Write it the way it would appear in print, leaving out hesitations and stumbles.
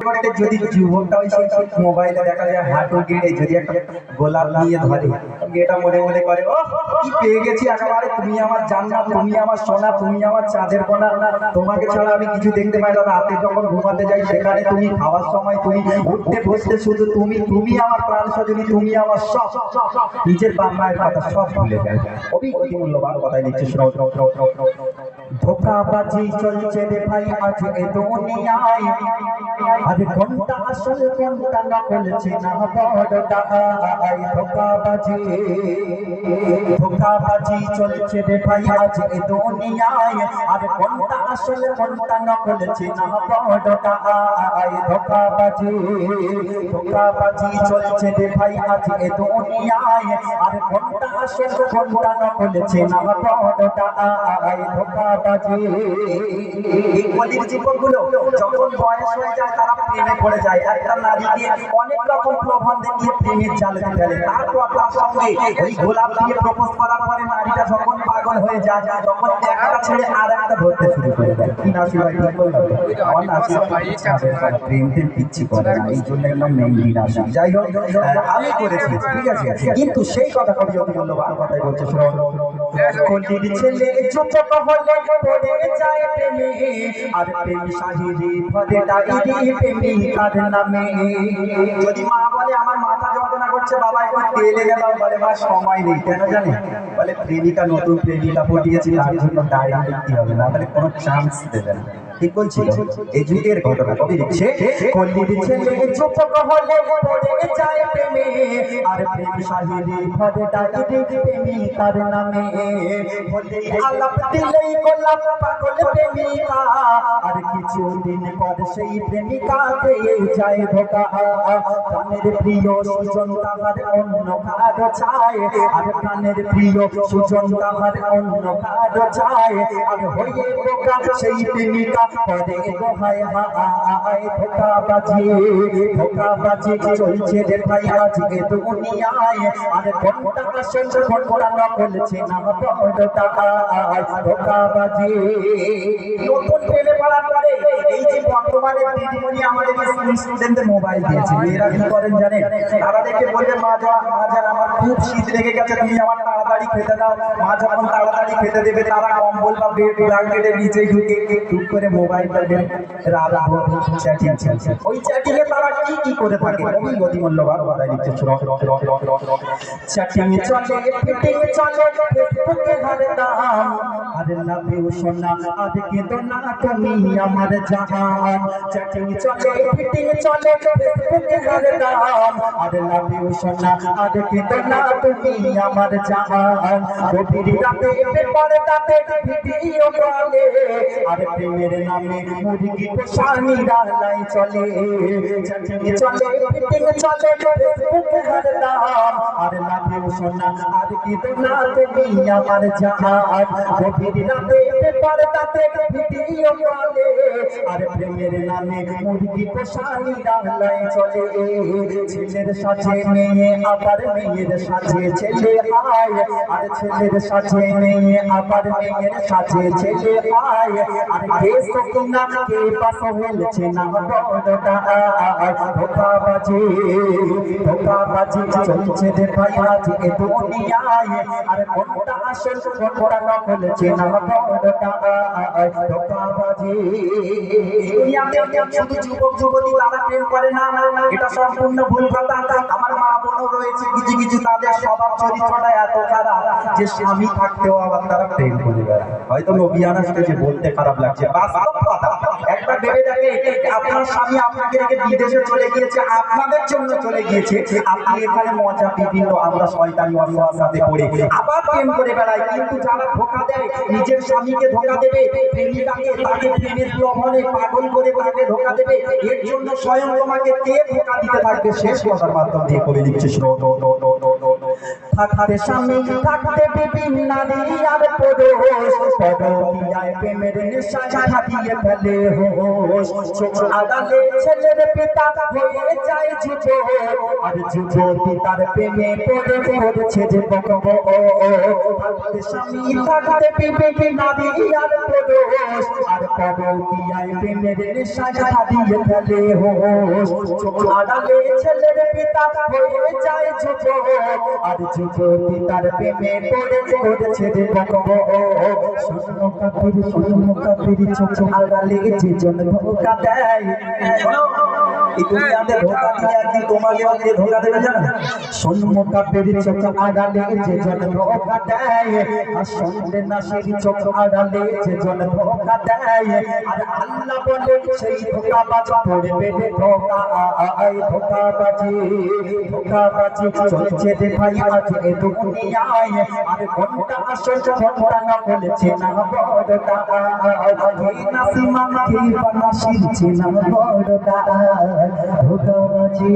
করতে যদি যুবকটা ওই সেই মোবাইলে দেখা যায় হাঁটু গেড়ে যদি একটা গোলাপ নিয়ে ধরে, মেয়েটা মনে মনে করে ও কি পেয়ে গেছি একেবারে, তুমি আমার জান্নাত, তুমি আমার সোনা, তুমি আমার চাঁদের কোনা, তোমাকে ছাড়া আমি কিছু দেখতে পাই না। রাতে যখন ঘুমাতে যাই সেখানে তুমি, খাওয়ার সময় তুমি, উঠতে বসতে শুধু তুমি, তুমি আমার প্রাণ সজনী, তুমি আমার সব। নিজের বাপ মায়ের কথা সব ভুলে যায়। অতি মূল্যবান কথাই লিখছে, শোনো। ধোঁকাবাজি চলছে রে ভাই আজ এ দুনিয়ায়, আরে কোনটা আসল কোনটা নকল চেনা বড়টা। ধোঁকাবাজি চলছে রে ভাই আজ এ দুনিয়ায়, আরে কোনটা আসল কোনটা নকল চেনা বড়টা। ধোঁকাবাজি চলছে রে ভাই আজ এ দুনিয়ায়, আরে কোনটা আসল কোনটা নকল চেনা বড়টা। ধোঁকাবাজি এই কলির জীবনগুলো যখন বয়স হয়ে যায় তারা প্রেমে পড়ে যায়, একটা নারীকে অনেক রকম প্রভাব দেখিয়ে প্রেমের জালে ফেলে। তারপর তার সঙ্গে ওই গোলাপ দিয়ে প্রপোজ করার পরে নারীটা যখন পাগল হয়ে যায় তখন একটা ছেড়ে আর একটা ধরতে শুরু করে দেয়। কি নাসি ভাই ঠিক বললাম? আমার নাসি প্রেম টেম কিচ্ছু করে না, এই জন্য একদম মেইনলি নাসি। যাই হোক, আমি করেছি ঠিক আছে, কিন্তু সেই কথা কবি অতি মূল্যবান কথাই বলছে, শোনো। কলির ছেলে যুবক হলে পড়ে যায় প্রেমে, আর প্রেম শাহিরি ভরে ডায়েরি প্রেমিকার নামে। যদি মা বলে আমার মাথা যন্ত্রণা করছে, বাবা একটু তেল এনে দাও, বলে মা সময় নেই। কেন জানে? বলে প্রেমিকা, নতুন প্রেমিকা পটিয়েছি, তার জন্য ডায়েরি লিখতে হবে, না হলে কোনো চান্স দেবে না। ঠিক বলছি? এই যুগের ঘটনা কবি লিখছে, কলির ছেলে যুবক হলে পড়ে যায় প্রেমে, আর প্রেম শাহিরি ভরে ডায়েরি প্রেমিকার নামে। বলে আলাপ দিলেই গোলাপ পাগল প্রেমিকা, আর কিছুদিন পর সেই প্রেমিকা পেয়ে যায় ধোঁকা। প্রাণের প্রিয় সুজন তাহার অন্য কারো চায়, আর প্রাণের প্রিয় সুজন তাহার অন্য কারো চায়, আর হয়ে বোকা সেই প্রেমিকা করে দোহায় হায়। ধোঁকাবাজি চলছে রে ভাই আজ এ দুনিয়ায়, আর কোনটা আসল কোনটা নকল চেনা বড়টা। ধোঁকাবাজি নতুন প্রেমে পড়ার পরে এই যে বর্তমানে দিদিমণি আমাদের স্টুডেন্টদের মোবাইল দিয়েছে, এরা কি করেন জানেন? তারা দেখে বলবে মা যান আমার খুব শীত লেগে গেছে, তুমি আমার তাড়াতাড়ি খেতে দাও। মা যখন তাড়াতাড়ি খেতে দেবে তারা কম্বল বা বেড ব্ল্যাঙ্কেটের নিচে ঢুকে টুক করে মোবাইলটা চ্যাটিং চলছে। ওই চ্যাটিং এ তারা কি করে থাকে খুবই অতি মূল্যবান কথাই লিখছে, শোনো। চ্যাটিং চলে, ফিটিং চলে, ফেসবুকে হরদম, আরে লাভ ইউ সোনা, আজ কিন্তু না তুমি আমার জাহান। চ্যাটিং চলে, ফিটিং চলে, ফেসবুকে হরদম, আরে লাভ ইউ সোনা, আজ কিন্তু না তুমি আমার জাহান। গভীর রাতে পর্দাতে ভিডিও কলে, আরে প্রেমের নামে মুরগি পোষানি রালাই চলে। চ্যাটিং চলে, ফিটিং চলে, ফেসবুকে হরদম, আরে লাভ ইউ সোনা, আজ কিন্তু না তুমি আমার জাহান। গভীর রাতে পর্দাতে ভিডিও কলে, আরে প্রেমের নামে মুরগি পোষানি রালাই চলে। ছেলের সাথে মেয়ে, আবার মেয়ের সাথে ছেলে আয়, আর ছেলের সাথে মেয়ে, আবার মেয়ের সাথে ছেলে আয়, আর কে সকিনা কে পাস হয়েছে না বড়টা। ধোঁকাবাজি চলছে রে ভাই আজ এ দুনিয়ায়, আর কোনটা আসল কোনটা নকল চেনা বড়টা। ধোঁকাবাজি দুনিয়াতে শুধু যুবক যুবতী তারা প্রেম করে না, এটা সম্পূর্ণ ভুল কথা। আমার মা বোনও রয়েছে কিছু কিছু, তাদের স্বভাব চরিত্রটা এত খারাপ যে স্বামী থাকতেও আবার তারা প্রেম করে বেড়ায়। হয়তো নবিয়ানা স্টেজে বলতে খারাপ লাগছে, বাস্তব কথা। একবার ভেবে দেখে, আপনার স্বামী আপনাকে রেখে বিদেশে চলে গিয়েছে, আপনাদের জন্য চলে গিয়েছে, আপনি এখানে মজা বিভিন্ন আমরা শয়তানি অসহাতে পড়ে আবার প্রেম করে বেড়াই। কিন্তু যারা ধোঁকা দেয়, নিজের স্বামীকে ধোঁকা দেবে, প্রেমিকাকে তাকে প্রেমের প্রলোভনে পাগল করে তাকে ধোঁকা দেবে, এর জন্য স্বয়ং তোমাকে কে ধোঁকা দিতে থাকবে? শেষ কথার মাধ্যম দিয়ে কবি লিখছে, থাকতে স্বামী থাকতে বিবি নারী আর পুরুষ পরকীয়ায় প্রেমের নেশায় হারিয়ে ফেলে হোশ চোখ আড়ালে ছেলের পিতা হয়ে যায় যুবক আর যুবতী তার প্রেমে পড়ে পড়ছে যে বকব থাকতে স্বামী থাকতে বিবি নারী আর পুরুষ আর পরকীয়ায় প্রেমের নেশায় হারিয়ে ফেলে হোশ চোখ আড়ালে ছেলের পিতা হয়ে যায় যুবক আর যুবতী তার প্রেমে পড়ে পড়ছে যে বকব শূন্য কাপড় চোখ আড়ালে যে জন ধোকা দেয় এই দুনিয়াতে ধোকা দিয়ে একদিন তোমাকেও কে ধোকা দেবে জানো শূন্য কাপড় চোখ আড়ালে যে জন ধোকা দেয় আর সন্ধ্যে না সেই চোখ আড়ালে যে জন ধোকা দেয় আর আল্লাহ বলে সেই ধোকাবাজ পড়বে রে ধোকা ধোকাবাজি চলছে রে ভাই আজ এ দুনিয়ায় আর কোনটা আসল কোনটা নকল চেনা বড়টা এই নাসিমা কি বানাসির চেনা বড়টা ধোকাবাজি